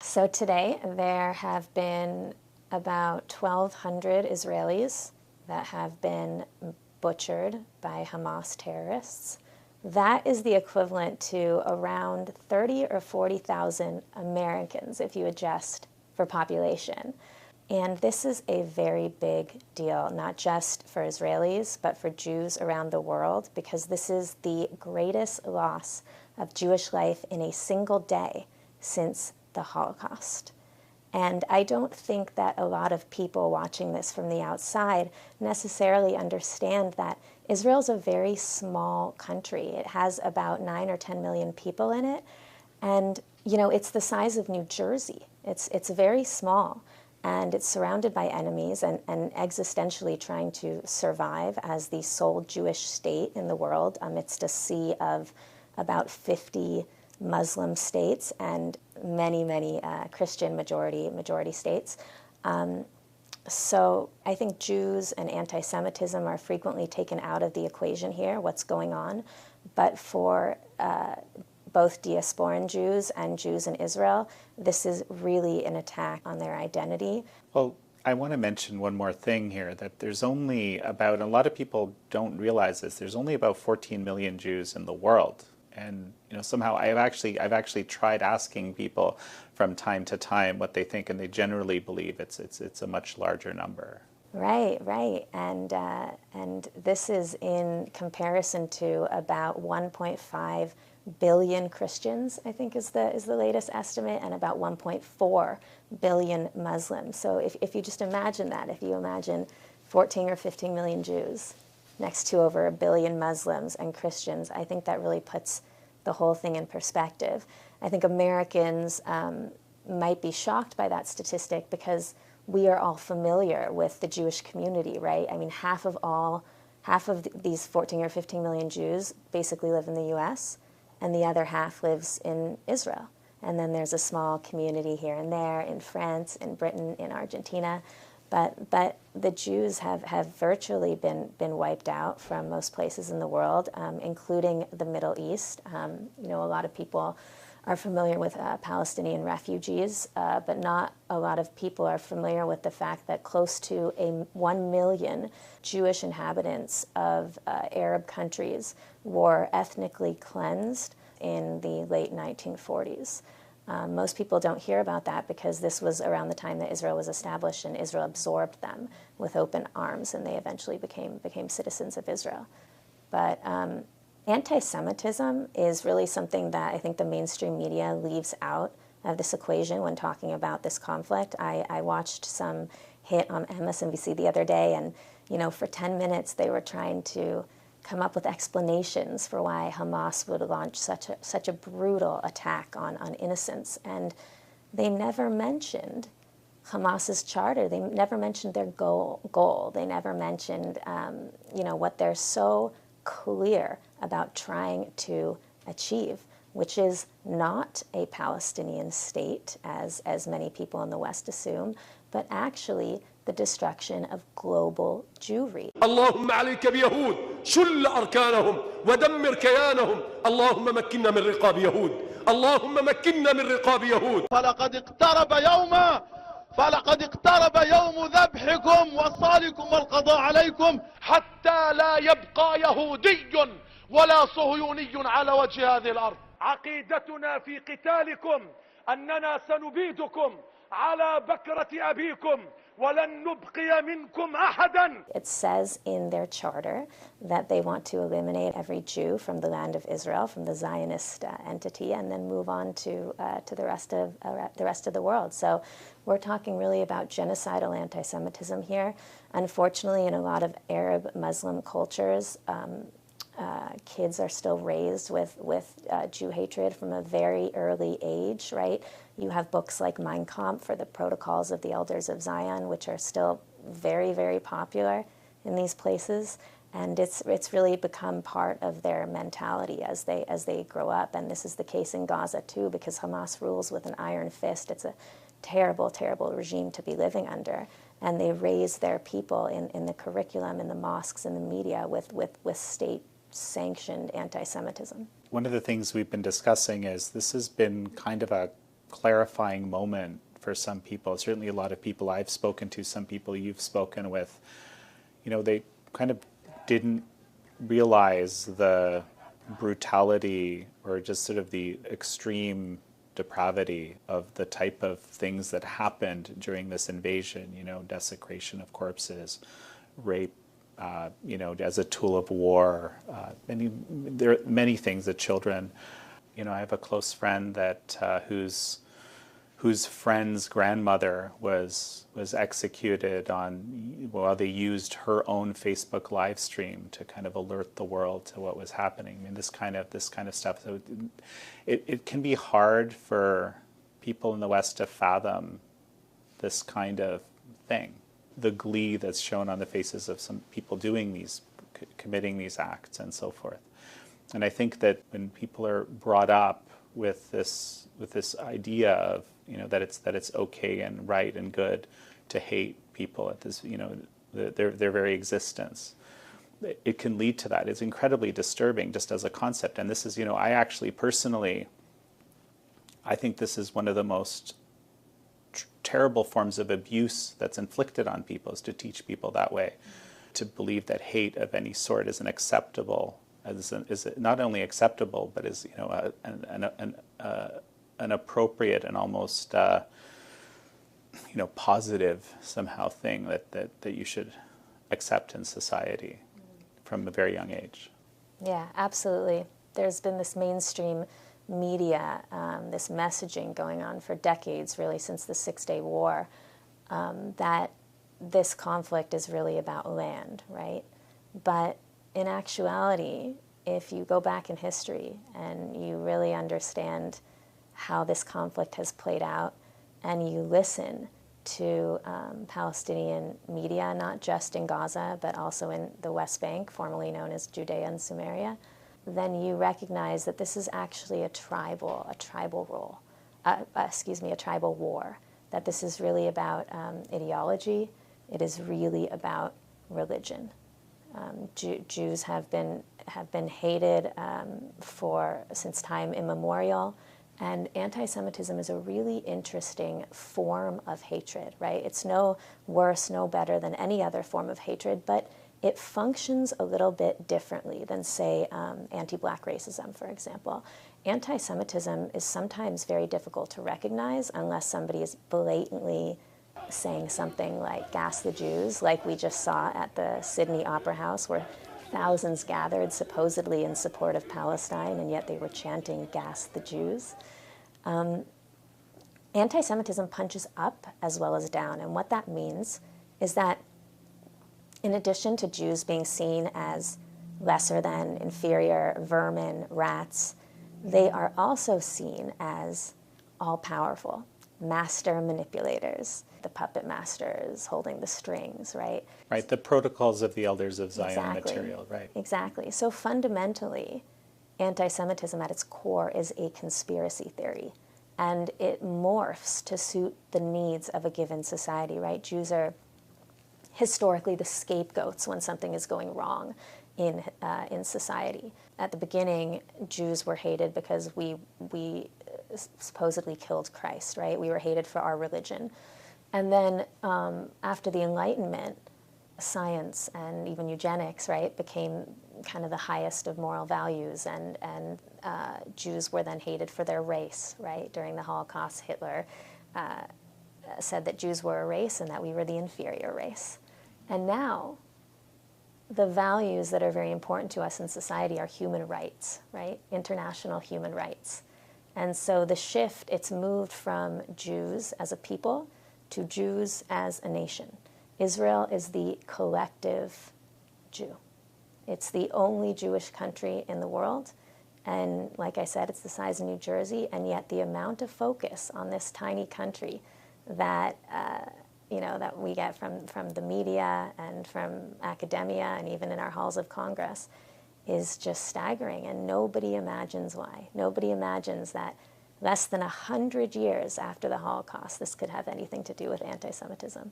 So today there have been about 1,200 Israelis that have been butchered by Hamas terrorists. That is the equivalent to around 30 or 40,000 Americans if you adjust for population. And this is a very big deal, not just for Israelis, but for Jews around the world, because this is the greatest loss of Jewish life in a single day since the Holocaust. And I don't think that a lot of people watching this from the outside necessarily understand that Israel's a very small country. It has about 9 or 10 million people in it. And, you know, it's the size of New Jersey. It's very small. And it's surrounded by enemies and existentially trying to survive as the sole Jewish state in the world amidst a sea of about 50 Muslim states and many Christian majority states. So I think Jews and anti-Semitism are frequently taken out of the equation here, what's going on. But for both Diasporan Jews and Jews in Israel, this is really an attack on their identity. Well, I want to mention one more thing here, that there's only about, a lot of people don't realize this, there's only about 14 million Jews in the world. And you know, somehow I've actually tried asking people from time to time what they think, and they generally believe it's a much larger number. Right, and this is in comparison to about 1.5 billion Christians, I think is the latest estimate, and about 1.4 billion Muslims. So if you just imagine that, if you imagine 14 or 15 million Jews next to over 1 billion Muslims and Christians, I think that really puts the whole thing in perspective. I think Americans might be shocked by that statistic because we are all familiar with the Jewish community, right? I mean, half of these 14 or 15 million Jews basically live in the U.S., and the other half lives in Israel. And then there's a small community here and there in France, in Britain, in Argentina. But the Jews have virtually been wiped out from most places in the world, including the Middle East. You know, a lot of people are familiar with Palestinian refugees, but not a lot of people are familiar with the fact that close to 1 million Jewish inhabitants of Arab countries were ethnically cleansed in the late 1940s. Most people don't hear about that because this was around the time that Israel was established, and Israel absorbed them with open arms, and they eventually became citizens of Israel. But anti-Semitism is really something that I think the mainstream media leaves out of this equation when talking about this conflict. I watched some hit on MSNBC the other day, and you know, for 10 minutes they were trying to come up with explanations for why Hamas would launch such a brutal attack on innocents. And they never mentioned Hamas's charter. They never mentioned their goal. They never mentioned you know, what they're so clear about trying to achieve, which is not a Palestinian state, as many people in the West assume, but actually the destruction of global Jewry. اللهم عليك بيهود شل أركانهم ودمر كيانهم اللهم مكننا من رقاب يهود اللهم مكننا من رقاب يهود فلقد اقترب يوم ذبحكم وصالكم والقضاء عليكم حتى لا يبقى يهودي ولا صهيوني على وجه هذه الأرض. عقيدتنا في قتالكم أننا سنبيدكم على بكرة أبيكم ولن نبقي منكم أحدا. It says in their charter that they want to eliminate every Jew from the land of Israel, from the Zionist entity, and then move on to the rest of the world. So we're talking really about genocidal anti-Semitism here. Unfortunately, in a lot of Arab Muslim cultures, kids are still raised with Jew hatred from a very early age, right? You have books like Mein Kampf, or the Protocols of the Elders of Zion, which are still very popular in these places, and it's really become part of their mentality as they grow up. And this is the case in Gaza too, because Hamas rules with an iron fist. It's a terrible regime to be living under, and they raise their people in the curriculum, in the mosques, in the media with state-sanctioned anti-Semitism. One of the things we've been discussing is this has been kind of a clarifying moment for some people. Certainly a lot of people I've spoken to, some people you've spoken with, they kind of didn't realize the brutality or just sort of the extreme depravity of the type of things that happened during this invasion, desecration of corpses, rape, as a tool of war. There are many things that children, I have a close friend that whose friend's grandmother was executed while they used her own Facebook live stream to kind of alert the world to what was happening. I mean, this kind of stuff. So it can be hard for people in the West to fathom this kind of thing. The glee that's shown on the faces of some people committing these acts and so forth. And I think that when people are brought up with this idea of that it's okay and right and good to hate people at this their very existence, it can lead to that. It's incredibly disturbing just as a concept. And this is I actually personally, I think this is one of the most terrible forms of abuse that's inflicted on people, is to teach people that way, to believe that hate of any sort is is not only acceptable, but is an appropriate and almost positive somehow thing that you should accept in society from a very young age. Yeah, absolutely. There's been this mainstream media, this messaging going on for decades, really since the Six-Day War, that this conflict is really about land, right? But in actuality, if you go back in history and you really understand how this conflict has played out, and you listen to Palestinian media, not just in Gaza, but also in the West Bank, formerly known as Judea and Samaria, then you recognize that this is actually a tribal war, that this is really about ideology. It is really about religion. Jews have been hated since time immemorial, and anti-Semitism is a really interesting form of hatred, right? It's no worse, no better than any other form of hatred, but it functions a little bit differently than, say, anti-Black racism, for example. Anti-Semitism is sometimes very difficult to recognize unless somebody is blatantly saying something like "gas the Jews," like we just saw at the Sydney Opera House, where thousands gathered supposedly in support of Palestine, and yet they were chanting "gas the Jews." Anti-Semitism punches up as well as down, and what that means is that in addition to Jews being seen as lesser than, inferior, vermin, rats, they are also seen as all-powerful, master manipulators, the puppet masters holding the strings, right? Right, the protocols of the elders of Zion Exactly. material, right? Exactly. So fundamentally, anti-Semitism at its core is a conspiracy theory, and it morphs to suit the needs of a given society, right? Jews are historically the scapegoats when something is going wrong in society. At the beginning, Jews were hated because we supposedly killed Christ, right? We were hated for our religion. And then after the Enlightenment, science and even eugenics, right, became kind of the highest of moral values, and Jews were then hated for their race, right? During the Holocaust, Hitler said that Jews were a race and that we were the inferior race. And now, the values that are very important to us in society are human rights, right? International human rights. And so the shift, it's moved from Jews as a people to Jews as a nation. Israel is the collective Jew. It's the only Jewish country in the world. And like I said, it's the size of New Jersey, and yet the amount of focus on this tiny country that that we get from the media and from academia and even in our halls of Congress is just staggering, and nobody imagines why. Nobody imagines that less than 100 years after the Holocaust, this could have anything to do with anti-Semitism.